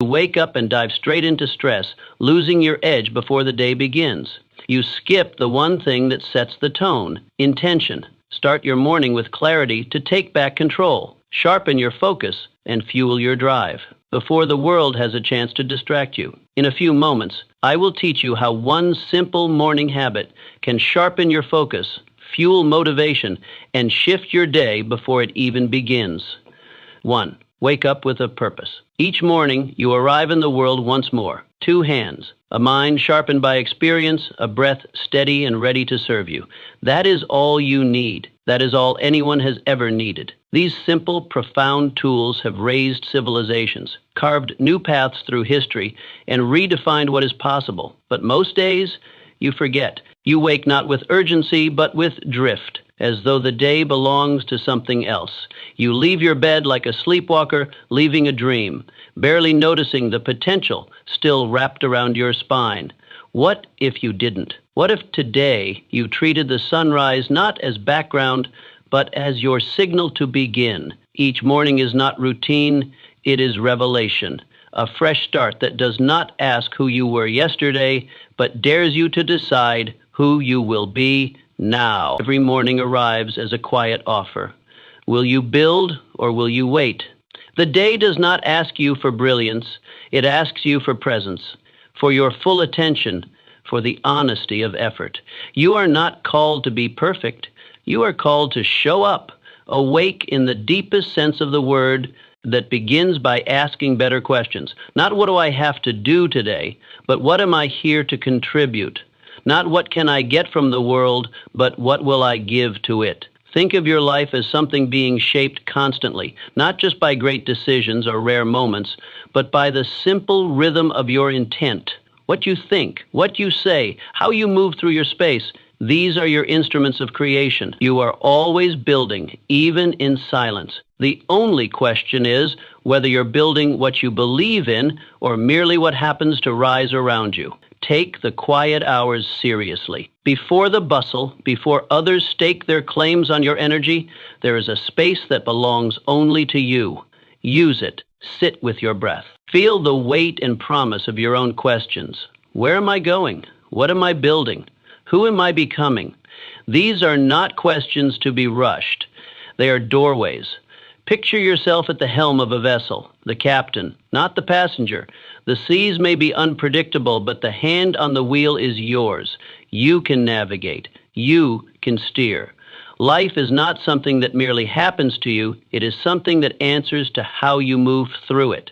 wake up and dive straight into stress, losing your edge before the day begins. You skip the one thing that sets the tone, intention. Start your morning with clarity to take back control, sharpen your focus, and fuel your drive before the world has a chance to distract you. In a few moments, I will teach you how one simple morning habit can sharpen your focus, fuel motivation, and shift your day before it even begins. 1. Wake up with a purpose. Each morning, you arrive in the world once more. 2 hands, a mind sharpened by experience, a breath steady and ready to serve you. That is all you need. That is all anyone has ever needed. These simple, profound tools have raised civilizations, carved new paths through history, and redefined what is possible. But most days, you forget. You wake not with urgency, but with drift, as though the day belongs to something else. You leave your bed like a sleepwalker, leaving a dream, barely noticing the potential still wrapped around your spine. What if you didn't? What if today you treated the sunrise not as background, but as your signal to begin? Each morning is not routine, it is revelation. A fresh start that does not ask who you were yesterday, but dares you to decide who you will be now. Every morning arrives as a quiet offer. Will you build or will you wait? The day does not ask you for brilliance, it asks you for presence, for your full attention, for the honesty of effort. You are not called to be perfect. You are called to show up, awake in the deepest sense of the word, that begins by asking better questions. Not what do I have to do today, but what am I here to contribute? Not what can I get from the world, but what will I give to it? Think of your life as something being shaped constantly, not just by great decisions or rare moments, but by the simple rhythm of your intent. What you think, what you say, how you move through your space, these are your instruments of creation. You are always building, even in silence. The only question is whether you're building what you believe in or merely what happens to rise around you. Take the quiet hours seriously. Before the bustle, before others stake their claims on your energy, there is a space that belongs only to you. Use it. Sit with your breath. Feel the weight and promise of your own questions. Where am I going? What am I building? Who am I becoming? These are not questions to be rushed. They are doorways. Picture yourself at the helm of a vessel, the captain, not the passenger. The seas may be unpredictable, but the hand on the wheel is yours. You can navigate. You can steer. Life is not something that merely happens to you. It is something that answers to how you move through it.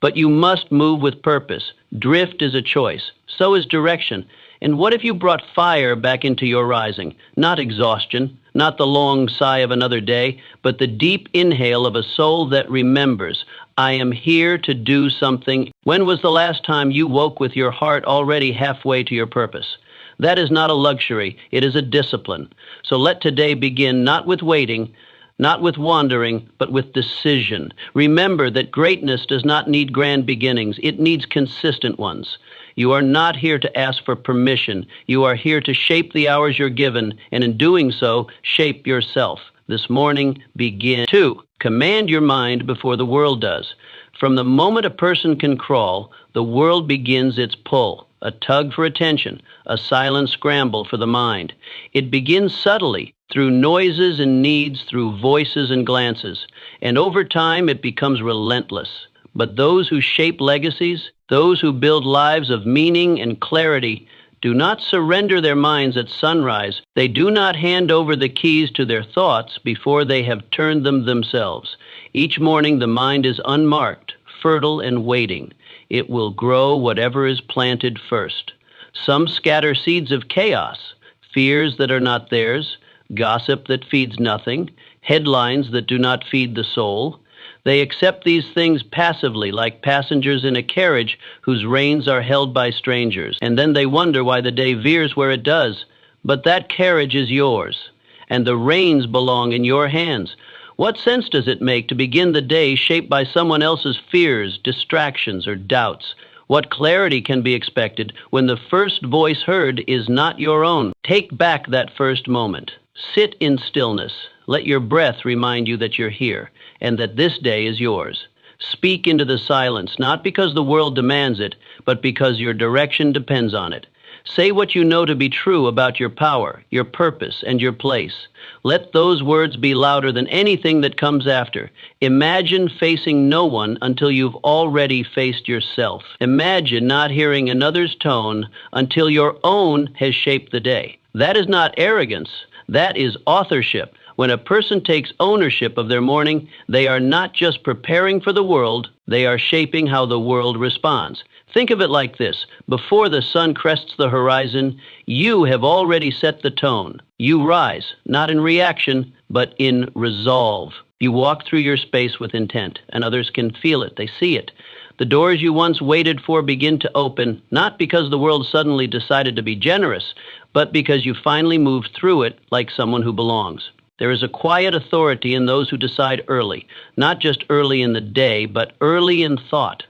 But you must move with purpose. Drift is a choice. So is direction. And what if you brought fire back into your rising? Not exhaustion, not the long sigh of another day, but the deep inhale of a soul that remembers, I am here to do something. When was the last time you woke with your heart already halfway to your purpose? That is not a luxury, it is a discipline. So let today begin not with waiting, not with wandering, but with decision. Remember that greatness does not need grand beginnings, it needs consistent ones. You are not here to ask for permission. You are here to shape the hours you're given, and in doing so, shape yourself. This morning, begin. 2. Command your mind before the world does. From the moment a person can crawl, the world begins its pull, a tug for attention, a silent scramble for the mind. It begins subtly, through noises and needs, through voices and glances, and over time it becomes relentless. But those who shape legacies, those who build lives of meaning and clarity, do not surrender their minds at sunrise. They do not hand over the keys to their thoughts before they have turned them themselves. Each morning the mind is unmarked, fertile and waiting. It will grow whatever is planted first. Some scatter seeds of chaos, fears that are not theirs, gossip that feeds nothing, headlines that do not feed the soul. They accept these things passively, like passengers in a carriage whose reins are held by strangers, and then they wonder why the day veers where it does. But that carriage is yours, and the reins belong in your hands. What sense does it make to begin the day shaped by someone else's fears, distractions, or doubts? What clarity can be expected when the first voice heard is not your own? Take back that first moment. Sit in stillness. Let your breath remind you that you're here, and that this day is yours. Speak into the silence, not because the world demands it, but because your direction depends on it. Say what you know to be true about your power, your purpose, and your place. Let those words be louder than anything that comes after. Imagine facing no one until you've already faced yourself. Imagine not hearing another's tone until your own has shaped the day. That is not arrogance. That is authorship. When a person takes ownership of their morning, they are not just preparing for the world, they are shaping how the world responds. Think of it like this. Before the sun crests the horizon, you have already set the tone. You rise, not in reaction, but in resolve. You walk through your space with intent, and others can feel it. They see it. The doors you once waited for begin to open, not because the world suddenly decided to be generous, but because you finally moved through it like someone who belongs. There is a quiet authority in those who decide early, not just early in the day, but early in thought.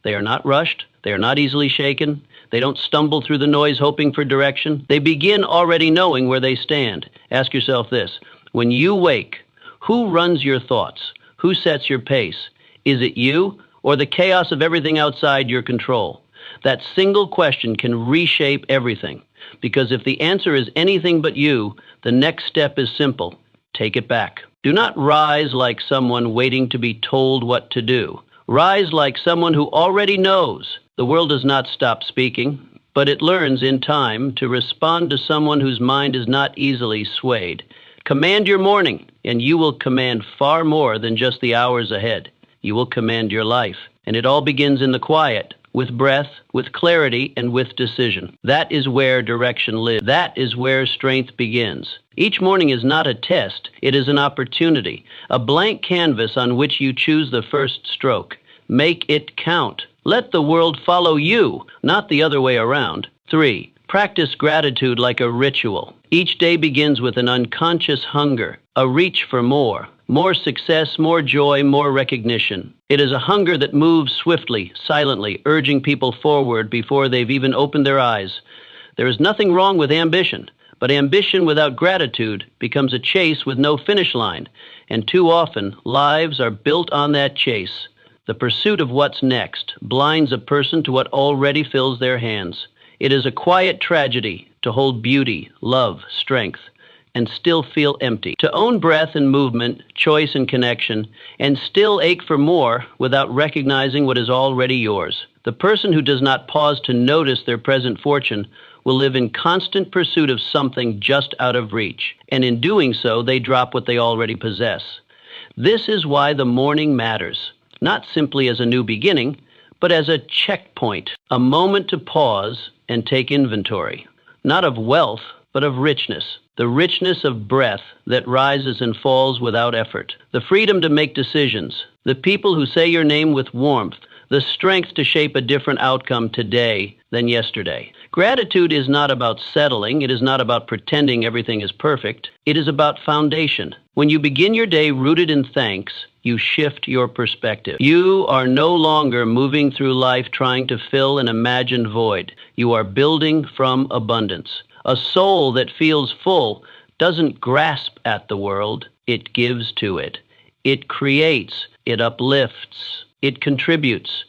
They are not rushed. They are not easily shaken. They don't stumble through the noise hoping for direction. They begin already knowing where they stand. Ask yourself this. When you wake, who runs your thoughts? Who sets your pace? Is it you or the chaos of everything outside your control? That single question can reshape everything. Because if the answer is anything but you, the next step is simple. Take it back. Do not rise like someone waiting to be told what to do. Rise like someone who already knows. The world does not stop speaking, but it learns in time to respond to someone whose mind is not easily swayed. Command your morning, and you will command far more than just the hours ahead. You will command your life, and it all begins in the quiet, with breath, with clarity, and with decision. That is where direction lives. That is where strength begins. Each morning is not a test, it is an opportunity, a blank canvas on which you choose the first stroke. Make it count. Let the world follow you, not the other way around. 3. Practice gratitude like a ritual. Each day begins with an unconscious hunger, a reach for more. More success, more joy, more recognition. It is a hunger that moves swiftly, silently, urging people forward before they've even opened their eyes. There is nothing wrong with ambition, but ambition without gratitude becomes a chase with no finish line, and too often lives are built on that chase. The pursuit of what's next blinds a person to what already fills their hands. It is a quiet tragedy to hold beauty, love, strength, and still feel empty. To own breath and movement, choice and connection, and still ache for more without recognizing what is already yours. The person who does not pause to notice their present fortune will live in constant pursuit of something just out of reach, and in doing so, they drop what they already possess. This is why the morning matters, not simply as a new beginning, but as a checkpoint, a moment to pause and take inventory, not of wealth, but of richness, the richness of breath that rises and falls without effort, the freedom to make decisions, the people who say your name with warmth, the strength to shape a different outcome today than yesterday. Gratitude is not about settling. It is not about pretending everything is perfect. It is about foundation. When you begin your day rooted in thanks, you shift your perspective. You are no longer moving through life trying to fill an imagined void. You are building from abundance. A soul that feels full doesn't grasp at the world, it gives to it. It creates, it uplifts, it contributes.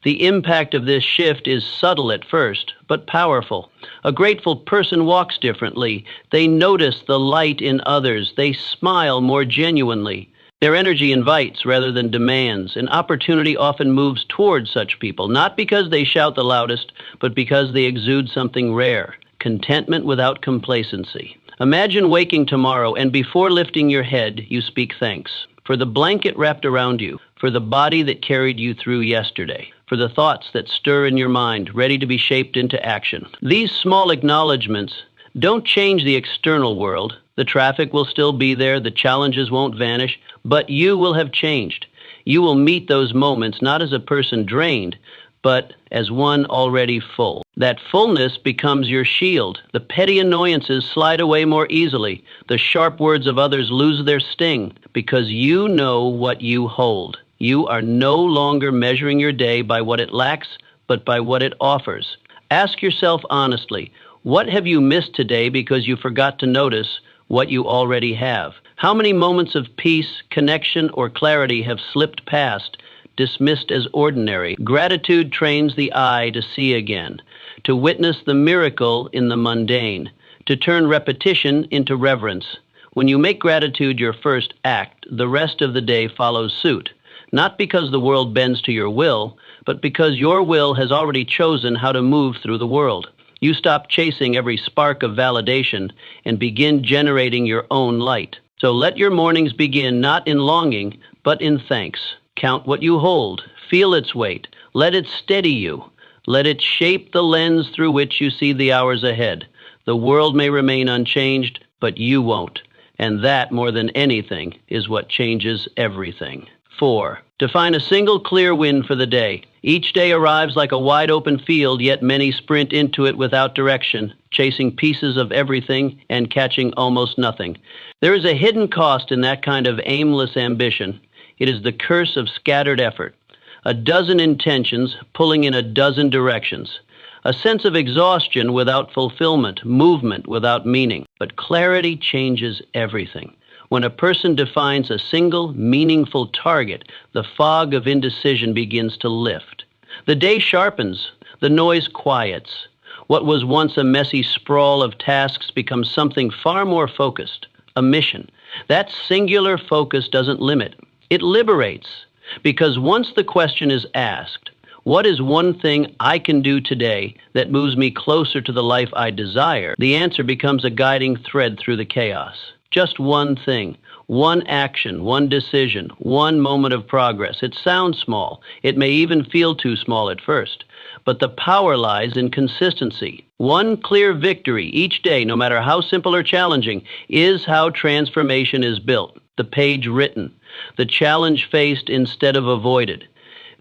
The impact of this shift is subtle at first, but powerful. A grateful person walks differently. They notice the light in others. They smile more genuinely. Their energy invites rather than demands, and opportunity often moves towards such people, not because they shout the loudest, but because they exude something rare. Contentment without complacency. Imagine waking tomorrow and before lifting your head, you speak thanks for the blanket wrapped around you, for the body that carried you through yesterday, for the thoughts that stir in your mind, ready to be shaped into action. These small acknowledgments don't change the external world. The traffic will still be there, the challenges won't vanish, but you will have changed. You will meet those moments not as a person drained, but as one already full. That fullness becomes your shield. The petty annoyances slide away more easily. The sharp words of others lose their sting because you know what you hold. You are no longer measuring your day by what it lacks, but by what it offers. Ask yourself honestly, what have you missed today because you forgot to notice what you already have? How many moments of peace, connection, or clarity have slipped past dismissed as ordinary. Gratitude trains the eye to see again, to witness the miracle in the mundane, to turn repetition into reverence. When you make gratitude your first act, the rest of the day follows suit, not because the world bends to your will, but because your will has already chosen how to move through the world. You stop chasing every spark of validation and begin generating your own light. So let your mornings begin not in longing, but in thanks. Count what you hold, feel its weight, let it steady you. Let it shape the lens through which you see the hours ahead. The world may remain unchanged, but you won't. And that, more than anything, is what changes everything. 4. Define a single clear win for the day. Each day arrives like a wide open field, yet many sprint into it without direction, chasing pieces of everything and catching almost nothing. There is a hidden cost in that kind of aimless ambition. It is the curse of scattered effort. A dozen intentions pulling in a dozen directions. A sense of exhaustion without fulfillment, movement without meaning. But clarity changes everything. When a person defines a single, meaningful target, the fog of indecision begins to lift. The day sharpens, the noise quiets. What was once a messy sprawl of tasks becomes something far more focused, a mission. That singular focus doesn't limit, it liberates. Because once the question is asked, what is one thing I can do today that moves me closer to the life I desire? The answer becomes a guiding thread through the chaos. Just one thing, one action, one decision, one moment of progress. It sounds small. It may even feel too small at first. But the power lies in consistency. One clear victory each day, no matter how simple or challenging, is how transformation is built. The page written, the challenge faced instead of avoided.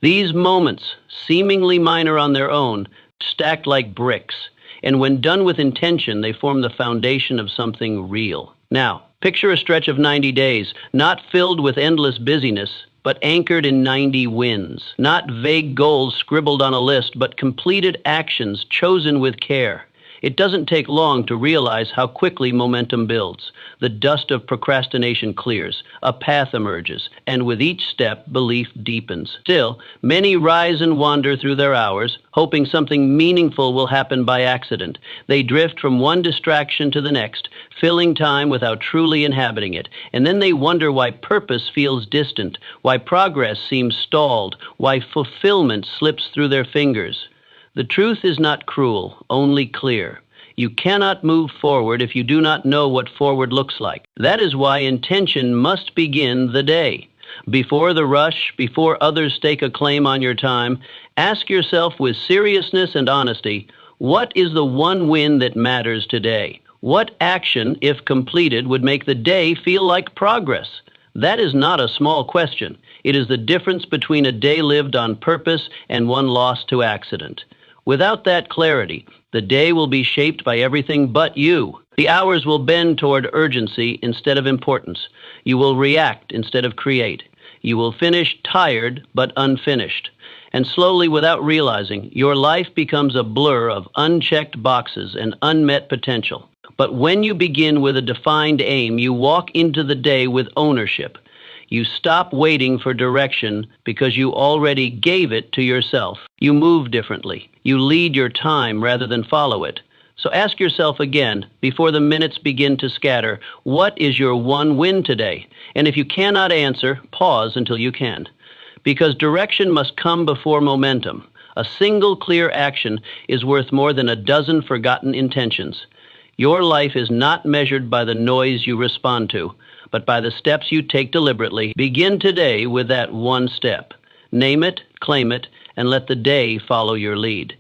These moments, seemingly minor on their own, stacked like bricks. And when done with intention, they form the foundation of something real. Now, picture a stretch of 90 days, not filled with endless busyness, but anchored in 90 wins. Not vague goals scribbled on a list, but completed actions chosen with care. It doesn't take long to realize how quickly momentum builds. The dust of procrastination clears, a path emerges, and with each step, belief deepens. Still, many rise and wander through their hours, hoping something meaningful will happen by accident. They drift from one distraction to the next, filling time without truly inhabiting it. And then they wonder why purpose feels distant, why progress seems stalled, why fulfillment slips through their fingers. The truth is not cruel, only clear. You cannot move forward if you do not know what forward looks like. That is why intention must begin the day. Before the rush, before others stake a claim on your time, ask yourself with seriousness and honesty, what is the one win that matters today? What action, if completed, would make the day feel like progress? That is not a small question. It is the difference between a day lived on purpose and one lost to accident. Without that clarity, the day will be shaped by everything but you. The hours will bend toward urgency instead of importance. You will react instead of create. You will finish tired but unfinished. And slowly, without realizing, your life becomes a blur of unchecked boxes and unmet potential. But when you begin with a defined aim, you walk into the day with ownership. You stop waiting for direction because you already gave it to yourself. You move differently. You lead your time rather than follow it. So ask yourself again, before the minutes begin to scatter, what is your one win today? And if you cannot answer, pause until you can. Because direction must come before momentum. A single clear action is worth more than a dozen forgotten intentions. Your life is not measured by the noise you respond to, but by the steps you take deliberately. Begin today with that one step. Name it, claim it, and let the day follow your lead.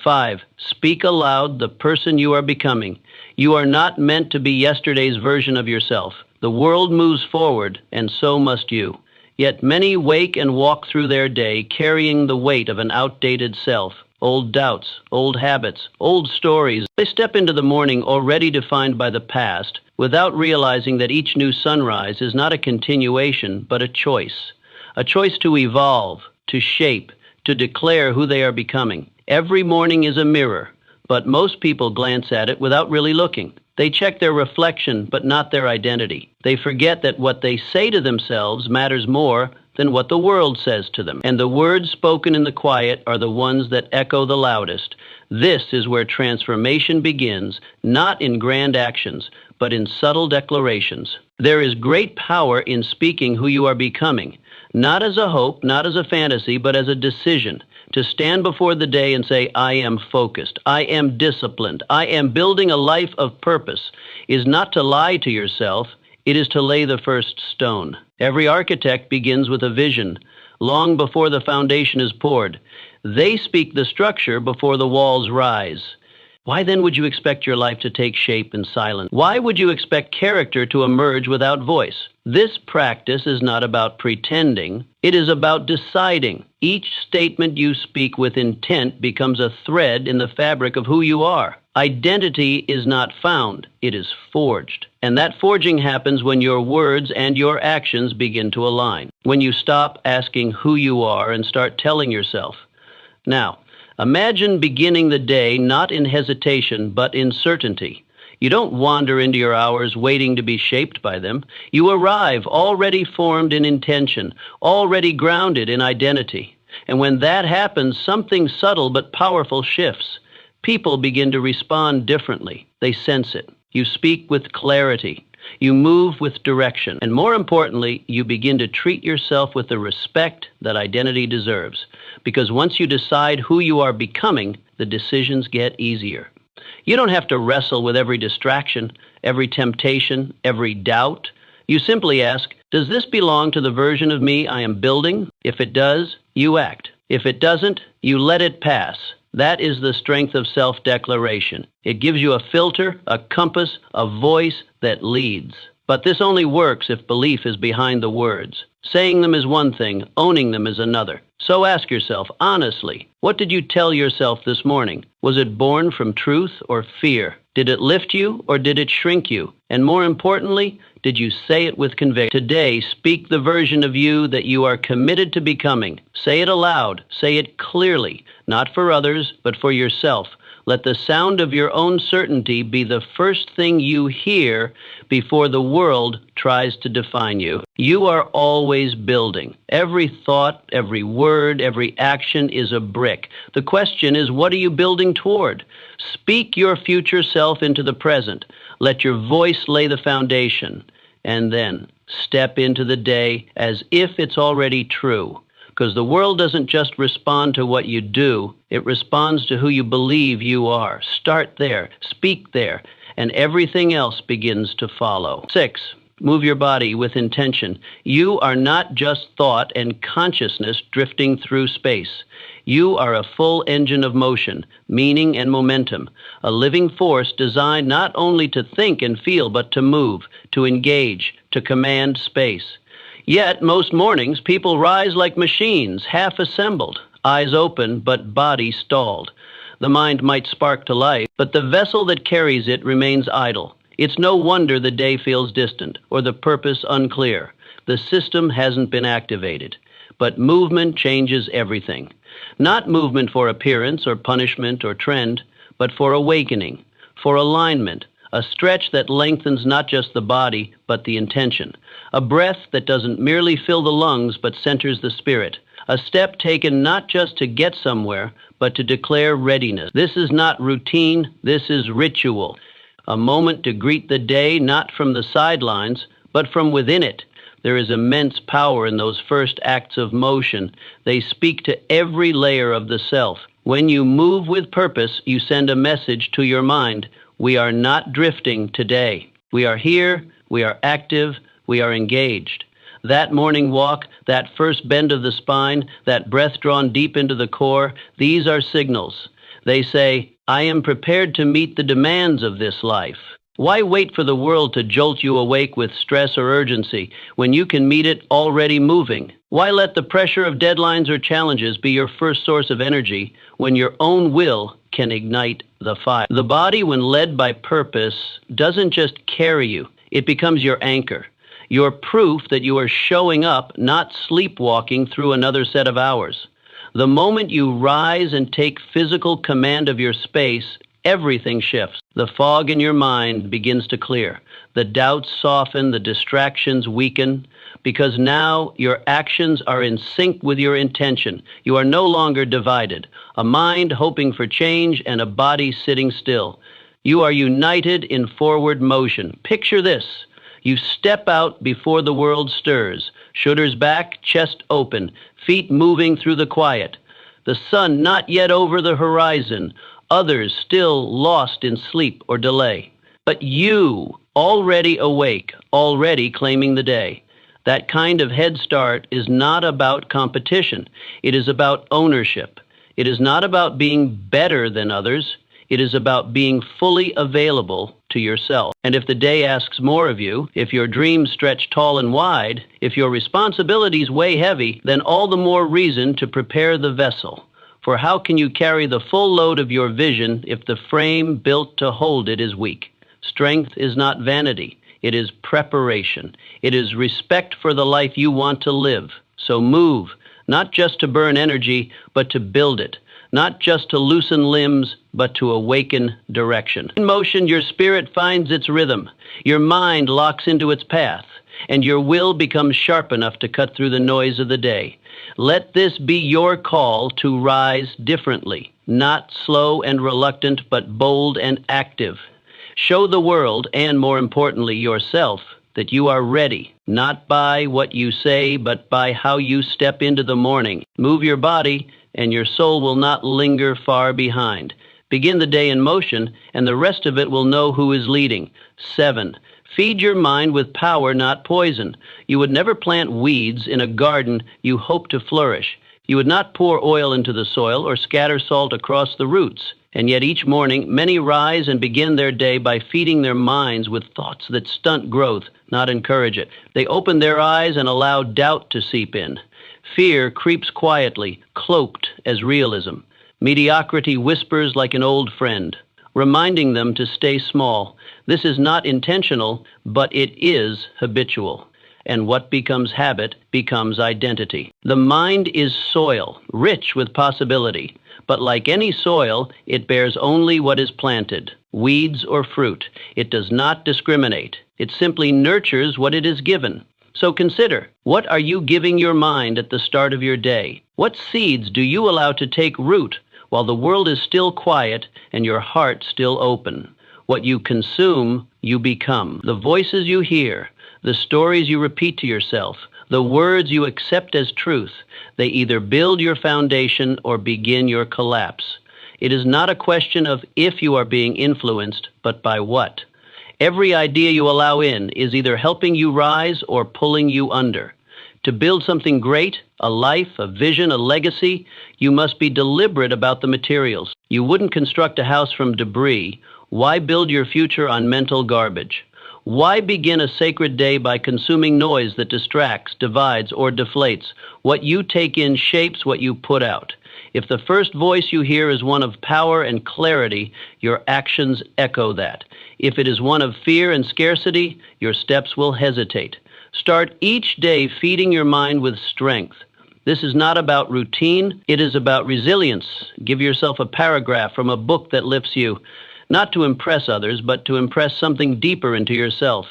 5. Speak aloud the person you are becoming. You are not meant to be yesterday's version of yourself. The world moves forward, and so must you. Yet many wake and walk through their day carrying the weight of an outdated self. Old doubts, old habits, old stories. They step into the morning already defined by the past, without realizing that each new sunrise is not a continuation, but a choice. A choice to evolve, to shape, to declare who they are becoming. Every morning is a mirror, but most people glance at it without really looking. They check their reflection, but not their identity. They forget that what they say to themselves matters more than what the world says to them. And the words spoken in the quiet are the ones that echo the loudest. This is where transformation begins, not in grand actions, but in subtle declarations. There is great power in speaking who you are becoming, not as a hope, not as a fantasy, but as a decision. To stand before the day and say, I am focused, I am disciplined, I am building a life of purpose, is not to lie to yourself, it is to lay the first stone. Every architect begins with a vision, long before the foundation is poured. They speak the structure before the walls rise. Why then would you expect your life to take shape in silence? Why would you expect character to emerge without voice? This practice is not about pretending. It is about deciding. Each statement you speak with intent becomes a thread in the fabric of who you are. Identity is not found. It is forged. And that forging happens when your words and your actions begin to align. When you stop asking who you are and start telling yourself. Now, imagine beginning the day not in hesitation, but in certainty. You don't wander into your hours waiting to be shaped by them. You arrive already formed in intention, already grounded in identity. And when that happens, something subtle but powerful shifts. People begin to respond differently. They sense it. You speak with clarity. You move with direction. And more importantly, you begin to treat yourself with the respect that identity deserves. Because once you decide who you are becoming, the decisions get easier. You don't have to wrestle with every distraction, every temptation, every doubt. You simply ask, does this belong to the version of me I am building? If it does, you act. If it doesn't, you let it pass. That is the strength of self-declaration. It gives you a filter, a compass, a voice that leads. But this only works if belief is behind the words. Saying them is one thing, owning them is another. So ask yourself, honestly, what did you tell yourself this morning? Was it born from truth or fear? Did it lift you or did it shrink you? And more importantly, did you say it with conviction? Today, speak the version of you that you are committed to becoming. Say it aloud. Say it clearly, not for others, but for yourself. Let the sound of your own certainty be the first thing you hear before the world tries to define you. You are always building. Every thought, every word, every action is a brick. The question is, what are you building toward? Speak your future self into the present. Let your voice lay the foundation. And then step into the day as if it's already true. Because the world doesn't just respond to what you do, it responds to who you believe you are. Start there, speak there, and everything else begins to follow. 6, move your body with intention. You are not just thought and consciousness drifting through space. You are a full engine of motion, meaning and momentum, a living force designed not only to think and feel, but to move, to engage, to command space. Yet, most mornings, people rise like machines, half-assembled, eyes open, but body stalled. The mind might spark to life, but the vessel that carries it remains idle. It's no wonder the day feels distant, or the purpose unclear. The system hasn't been activated. But movement changes everything. Not movement for appearance or punishment or trend, but for awakening, for alignment, a stretch that lengthens not just the body, but the intention. A breath that doesn't merely fill the lungs, but centers the spirit. A step taken not just to get somewhere, but to declare readiness. This is not routine, this is ritual. A moment to greet the day, not from the sidelines, but from within it. There is immense power in those first acts of motion. They speak to every layer of the self. When you move with purpose, you send a message to your mind. We are not drifting today. We are here, we are active, we are engaged. That morning walk, that first bend of the spine, that breath drawn deep into the core, these are signals. They say, I am prepared to meet the demands of this life. Why wait for the world to jolt you awake with stress or urgency when you can meet it already moving? Why let the pressure of deadlines or challenges be your first source of energy when your own will can ignite the fire? The body, when led by purpose, doesn't just carry you. It becomes your anchor, your proof that you are showing up, not sleepwalking through another set of hours. The moment you rise and take physical command of your space, everything shifts. The fog in your mind begins to clear. The doubts soften, the distractions weaken, because now your actions are in sync with your intention. You are no longer divided, a mind hoping for change and a body sitting still. You are united in forward motion. Picture this. You step out before the world stirs, shoulders back, chest open, feet moving through the quiet. The sun not yet over the horizon, others still lost in sleep or delay. But you, already awake, already claiming the day. That kind of head start is not about competition. It is about ownership. It is not about being better than others. It is about being fully available to yourself. And if the day asks more of you, if your dreams stretch tall and wide, if your responsibilities weigh heavy, then all the more reason to prepare the vessel. For how can you carry the full load of your vision if the frame built to hold it is weak? Strength is not vanity. It is preparation. It is respect for the life you want to live. So move, not just to burn energy, but to build it. Not just to loosen limbs, but to awaken direction. In motion, your spirit finds its rhythm. Your mind locks into its path, and your will becomes sharp enough to cut through the noise of the day. Let this be your call to rise differently, not slow and reluctant, but bold and active. Show the world, and more importantly, yourself, that you are ready, not by what you say, but by how you step into the morning. Move your body, and your soul will not linger far behind. Begin the day in motion, and the rest of it will know who is leading. 7. Feed your mind with power, not poison. You would never plant weeds in a garden you hope to flourish. You would not pour oil into the soil or scatter salt across the roots. And yet each morning, many rise and begin their day by feeding their minds with thoughts that stunt growth, not encourage it. They open their eyes and allow doubt to seep in. Fear creeps quietly, cloaked as realism. Mediocrity whispers like an old friend, reminding them to stay small. This is not intentional, but it is habitual. And what becomes habit becomes identity. The mind is soil, rich with possibility. But like any soil, it bears only what is planted, weeds or fruit. It does not discriminate. It simply nurtures what it is given. So consider, what are you giving your mind at the start of your day? What seeds do you allow to take root while the world is still quiet and your heart still open? What you consume, you become. The voices you hear, the stories you repeat to yourself, the words you accept as truth, they either build your foundation or begin your collapse. It is not a question of if you are being influenced, but by what. Every idea you allow in is either helping you rise or pulling you under. To build something great, a life, a vision, a legacy, you must be deliberate about the materials. You wouldn't construct a house from debris. Why build your future on mental garbage? Why begin a sacred day by consuming noise that distracts, divides, or deflates? What you take in shapes what you put out. If the first voice you hear is one of power and clarity, your actions echo that. If it is one of fear and scarcity, your steps will hesitate. Start each day feeding your mind with strength. This is not about routine, it is about resilience. Give yourself a paragraph from a book that lifts you, not to impress others, but to impress something deeper into yourself.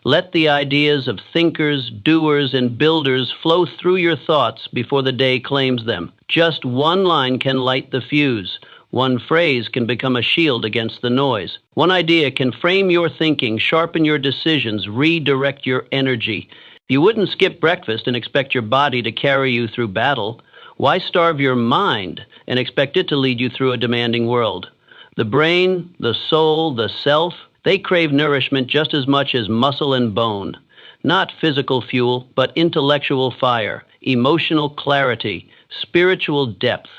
Let the ideas of thinkers, doers, and builders flow through your thoughts before the day claims them. Just one line can light the fuse. One phrase can become a shield against the noise. One idea can frame your thinking, sharpen your decisions, redirect your energy. You wouldn't skip breakfast and expect your body to carry you through battle. Why starve your mind and expect it to lead you through a demanding world? The brain, the soul, the self, they crave nourishment just as much as muscle and bone. Not physical fuel, but intellectual fire, emotional clarity, spiritual depth.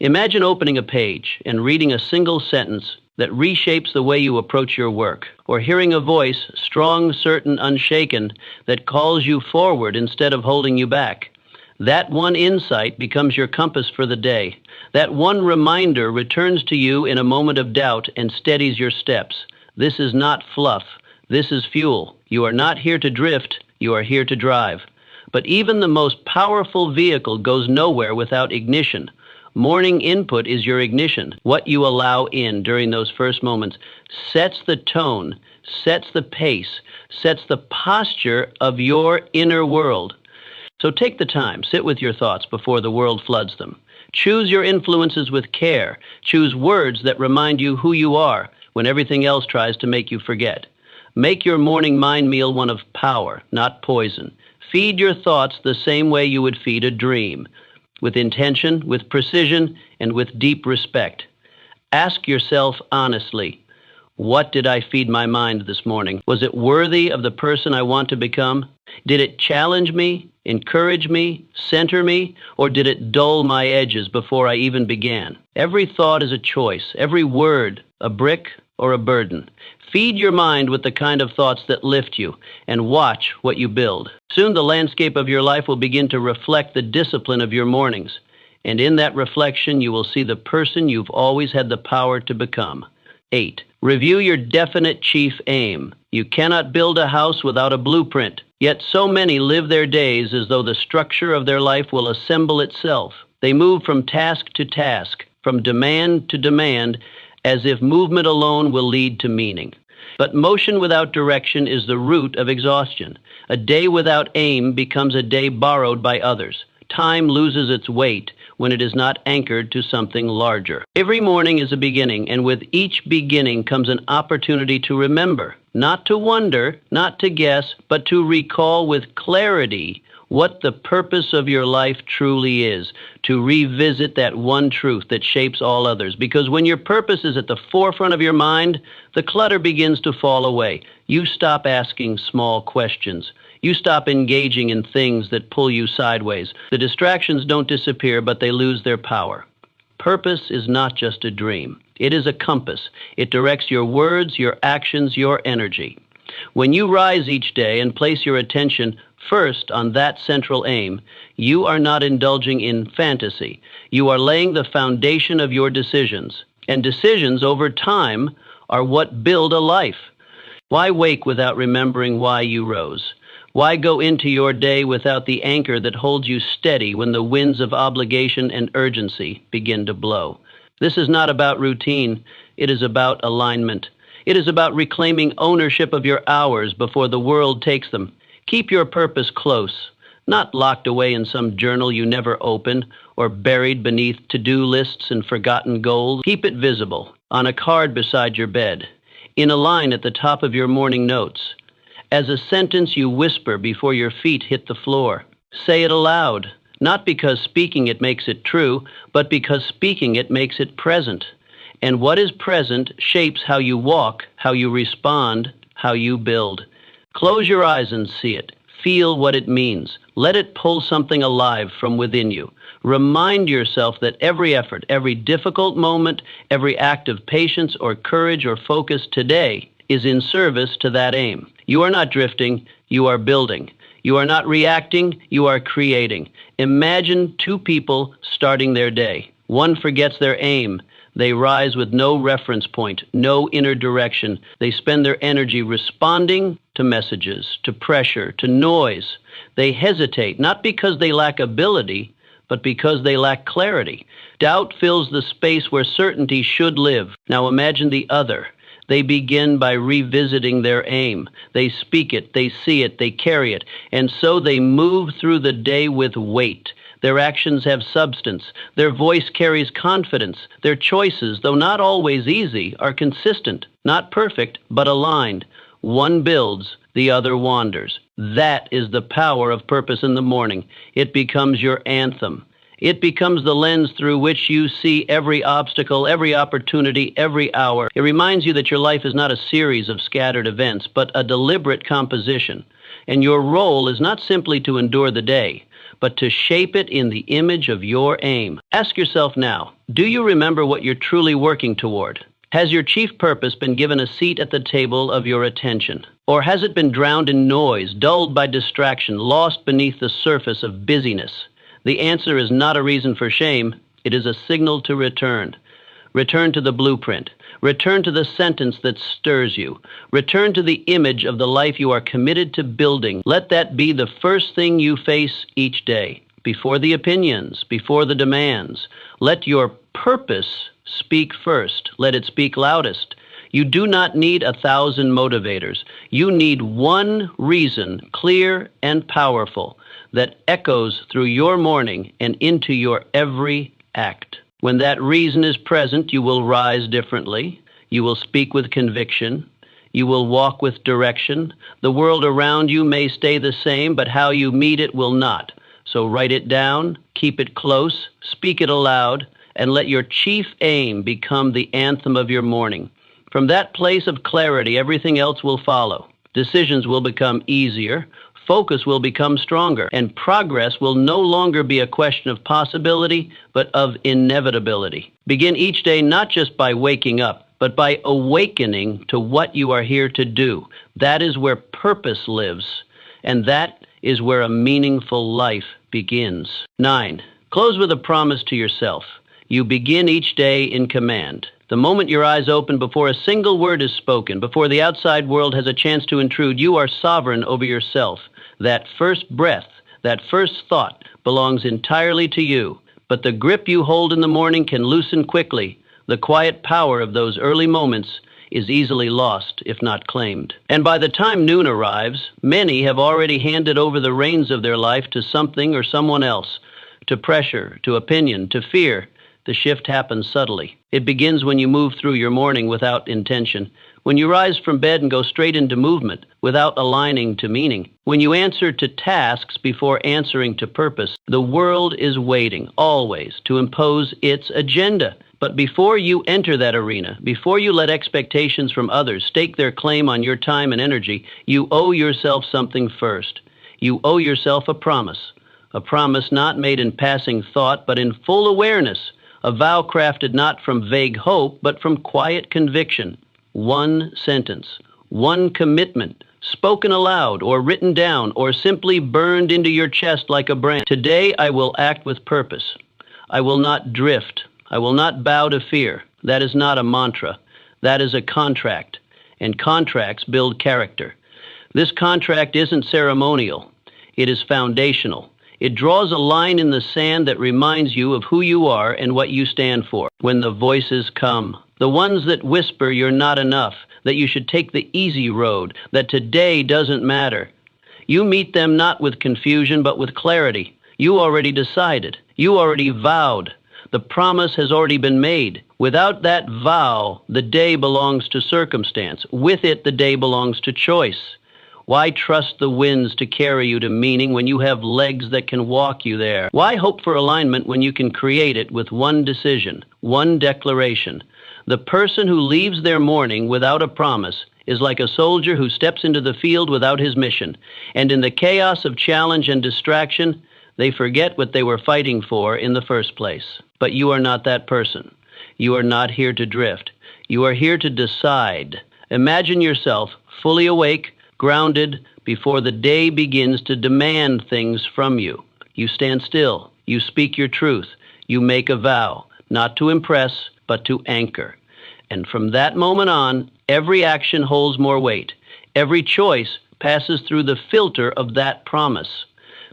Imagine opening a page and reading a single sentence that reshapes the way you approach your work, or hearing a voice, strong, certain, unshaken, that calls you forward instead of holding you back. That one insight becomes your compass for the day. That one reminder returns to you in a moment of doubt and steadies your steps. This is not fluff. This is fuel. You are not here to drift. You are here to drive. But even the most powerful vehicle goes nowhere without ignition. Morning input is your ignition. What you allow in during those first moments sets the tone, sets the pace, sets the posture of your inner world. So take the time, sit with your thoughts before the world floods them. Choose your influences with care. Choose words that remind you who you are when everything else tries to make you forget. Make your morning mind meal one of power, not poison. Feed your thoughts the same way you would feed a dream, with intention, with precision, and with deep respect. Ask yourself honestly, what did I feed my mind this morning? Was it worthy of the person I want to become? Did it challenge me, encourage me, center me, or did it dull my edges before I even began? Every thought is a choice, every word a brick or a burden. Feed your mind with the kind of thoughts that lift you, and watch what you build. Soon the landscape of your life will begin to reflect the discipline of your mornings, and in that reflection you will see the person you've always had the power to become. 8. Review your definite chief aim. You cannot build a house without a blueprint, yet so many live their days as though the structure of their life will assemble itself. They move from task to task, from demand to demand, as if movement alone will lead to meaning. But motion without direction is the root of exhaustion. A day without aim becomes a day borrowed by others. Time loses its weight when it is not anchored to something larger. Every morning is a beginning, and with each beginning comes an opportunity to remember, not to wonder, not to guess, but to recall with clarity what the purpose of your life truly is, to revisit that one truth that shapes all others. Because when your purpose is at the forefront of your mind, the clutter begins to fall away. You stop asking small questions. You stop engaging in things that pull you sideways. The distractions don't disappear, but they lose their power. Purpose is not just a dream. It is a compass. It directs your words, your actions, your energy. When you rise each day and place your attention first on that central aim, you are not indulging in fantasy. You are laying the foundation of your decisions. And decisions over time are what build a life. Why wake without remembering why you rose? Why go into your day without the anchor that holds you steady when the winds of obligation and urgency begin to blow? This is not about routine. It is about alignment. It is about reclaiming ownership of your hours before the world takes them. Keep your purpose close, not locked away in some journal you never open or buried beneath to-do lists and forgotten goals. Keep it visible, on a card beside your bed, in a line at the top of your morning notes, as a sentence you whisper before your feet hit the floor. Say it aloud, not because speaking it makes it true, but because speaking it makes it present. And what is present shapes how you walk, how you respond, how you build. Close your eyes and see it. Feel what it means. Let it pull something alive from within you. Remind yourself that every effort, every difficult moment, every act of patience or courage or focus today is in service to that aim. You are not drifting, you are building. You are not reacting, you are creating. Imagine two people starting their day. One forgets their aim. They rise with no reference point, no inner direction. They spend their energy responding to messages, to pressure, to noise. They hesitate, not because they lack ability, but because they lack clarity. Doubt fills the space where certainty should live. Now imagine the other. They begin by revisiting their aim. They speak it, they see it, they carry it, and so they move through the day with weight. Their actions have substance. Their voice carries confidence. Their choices, though not always easy, are consistent, not perfect, but aligned. One builds, the other wanders. That is the power of purpose in the morning. It becomes your anthem. It becomes the lens through which you see every obstacle, every opportunity, every hour. It reminds you that your life is not a series of scattered events, but a deliberate composition. And your role is not simply to endure the day, but to shape it in the image of your aim. Ask yourself now, do you remember what you're truly working toward? Has your chief purpose been given a seat at the table of your attention? Or has it been drowned in noise, dulled by distraction, lost beneath the surface of busyness? The answer is not a reason for shame. It is a signal to return. Return to the blueprint. Return to the sentence that stirs you. Return to the image of the life you are committed to building. Let that be the first thing you face each day. before the opinions, before the demands. Let your purpose speak first. Let it speak loudest. You do not need 1,000 motivators. You need one reason, clear and powerful, that echoes through your morning and into your every act. When that reason is present, you will rise differently. You will speak with conviction. You will walk with direction. The world around you may stay the same, but how you meet it will not. So write it down, keep it close, speak it aloud, and let your chief aim become the anthem of your morning. From that place of clarity, everything else will follow. Decisions will become easier, focus will become stronger, and progress will no longer be a question of possibility, but of inevitability. Begin each day not just by waking up, but by awakening to what you are here to do. That is where purpose lives, and that is where a meaningful life begins. 9. Close with a promise to yourself. You begin each day in command. The moment your eyes open, before a single word is spoken, before the outside world has a chance to intrude, you are sovereign over yourself. That first breath, that first thought belongs entirely to you. But the grip you hold in the morning can loosen quickly. The quiet power of those early moments is easily lost, if not claimed. And by the time noon arrives, many have already handed over the reins of their life to something or someone else, to pressure, to opinion, to fear. The shift happens subtly. It begins when you move through your morning without intention, when you rise from bed and go straight into movement without aligning to meaning, when you answer to tasks before answering to purpose. The world is waiting, always, to impose its agenda. But before you enter that arena, before you let expectations from others stake their claim on your time and energy, you owe yourself something first. You owe yourself a promise not made in passing thought, but in full awareness, a vow crafted not from vague hope, but from quiet conviction. One sentence, one commitment, spoken aloud or written down or simply burned into your chest like a brand. Today I will act with purpose. I will not drift. I will not bow to fear. That is not a mantra. That is a contract. And contracts build character. This contract isn't ceremonial. It is foundational. It draws a line in the sand that reminds you of who you are and what you stand for. When the voices come, the ones that whisper you're not enough, that you should take the easy road, that today doesn't matter, you meet them not with confusion but with clarity. You already decided. You already vowed. The promise has already been made. Without that vow, the day belongs to circumstance. With it, the day belongs to choice. Why trust the winds to carry you to meaning when you have legs that can walk you there? Why hope for alignment when you can create it with one decision, one declaration? The person who leaves their morning without a promise is like a soldier who steps into the field without his mission. And in the chaos of challenge and distraction, they forget what they were fighting for in the first place. But you are not that person. You are not here to drift. You are here to decide. Imagine yourself fully awake, grounded, before the day begins to demand things from you. You stand still. You speak your truth. You make a vow, not to impress, but to anchor. And from that moment on, every action holds more weight. Every choice passes through the filter of that promise.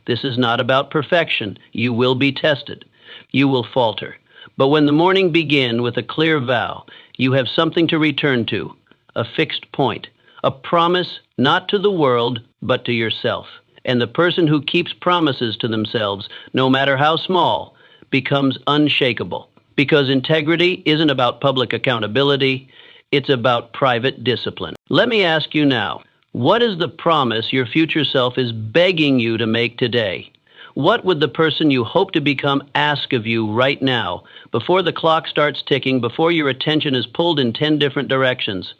This is not about perfection. You will be tested. You will falter. But when the morning begins with a clear vow, you have something to return to, a fixed point, a promise not to the world, but to yourself. And the person who keeps promises to themselves, no matter how small, becomes unshakable. Because integrity isn't about public accountability, it's about private discipline. Let me ask you now, what is the promise your future self is begging you to make today? What would the person you hope to become ask of you right now, before the clock starts ticking, before your attention is pulled in 10 different directions?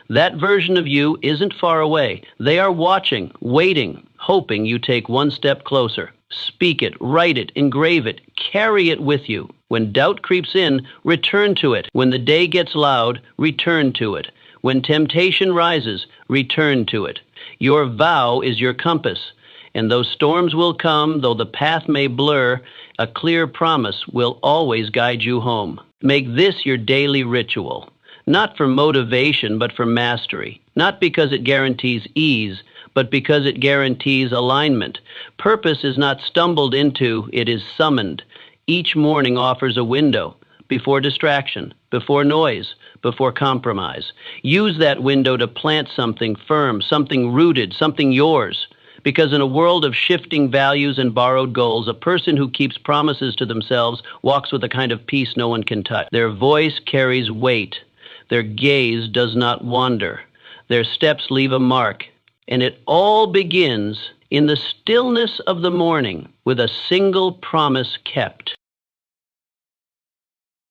That version of you isn't far away. They are watching, waiting, hoping you take one step closer. Speak it, write it, engrave it, carry it with you. When doubt creeps in, return to it. When the day gets loud, return to it. When temptation rises, return to it. Your vow is your compass, and though storms will come, though the path may blur, a clear promise will always guide you home. Make this your daily ritual, not for motivation, but for mastery, not because it guarantees ease, but because it guarantees alignment. Purpose is not stumbled into, it is summoned. Each morning offers a window, before distraction, before noise, before compromise. Use that window to plant something firm, something rooted, something yours. Because in a world of shifting values and borrowed goals, a person who keeps promises to themselves walks with a kind of peace no one can touch. Their voice carries weight. Their gaze does not wander. Their steps leave a mark. And it all begins in the stillness of the morning with a single promise kept.